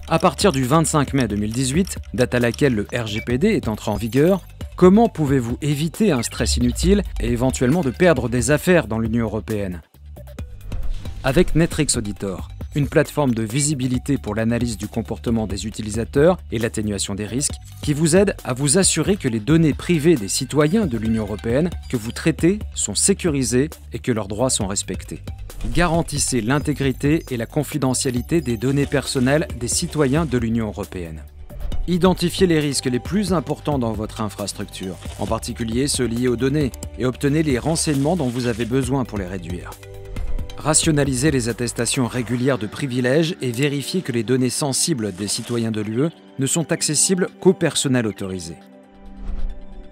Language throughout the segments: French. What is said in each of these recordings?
À partir du 25 mai 2018, date à laquelle le RGPD est entré en vigueur, comment pouvez-vous éviter un stress inutile et éventuellement de perdre des affaires dans l'Union européenne? Avec Netrix Auditor, une plateforme de visibilité pour l'analyse du comportement des utilisateurs et l'atténuation des risques, qui vous aide à vous assurer que les données privées des citoyens de l'Union européenne que vous traitez sont sécurisées et que leurs droits sont respectés. Garantissez l'intégrité et la confidentialité des données personnelles des citoyens de l'Union européenne. Identifiez les risques les plus importants dans votre infrastructure, en particulier ceux liés aux données, et obtenez les renseignements dont vous avez besoin pour les réduire. Rationalisez les attestations régulières de privilèges et vérifiez que les données sensibles des citoyens de l'UE ne sont accessibles qu'au personnel autorisé.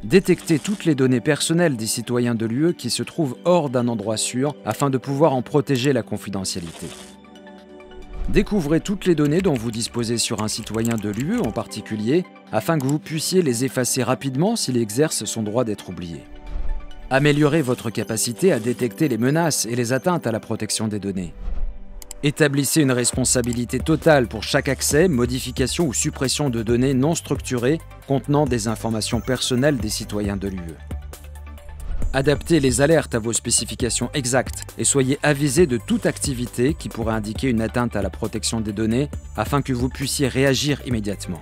Détectez toutes les données personnelles des citoyens de l'UE qui se trouvent hors d'un endroit sûr afin de pouvoir en protéger la confidentialité. Découvrez toutes les données dont vous disposez sur un citoyen de l'UE en particulier afin que vous puissiez les effacer rapidement s'il exerce son droit d'être oublié. Améliorez votre capacité à détecter les menaces et les atteintes à la protection des données. Établissez une responsabilité totale pour chaque accès, modification ou suppression de données non structurées contenant des informations personnelles des citoyens de l'UE. Adaptez les alertes à vos spécifications exactes et soyez avisés de toute activité qui pourrait indiquer une atteinte à la protection des données afin que vous puissiez réagir immédiatement.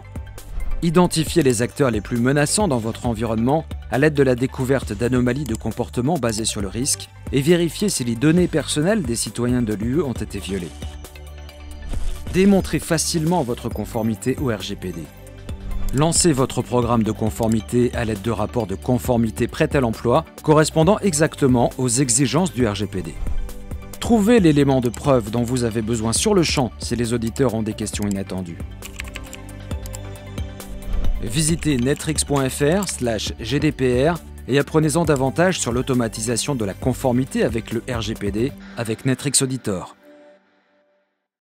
Identifiez les acteurs les plus menaçants dans votre environnement à l'aide de la découverte d'anomalies de comportement basées sur le risque et vérifiez si les données personnelles des citoyens de l'UE ont été violées. Démontrez facilement votre conformité au RGPD. Lancez votre programme de conformité à l'aide de rapports de conformité prêts à l'emploi correspondant exactement aux exigences du RGPD. Trouvez l'élément de preuve dont vous avez besoin sur le champ si les auditeurs ont des questions inattendues. Visitez netrix.fr/GDPR et apprenez-en davantage sur l'automatisation de la conformité avec le RGPD avec Netrix Auditor.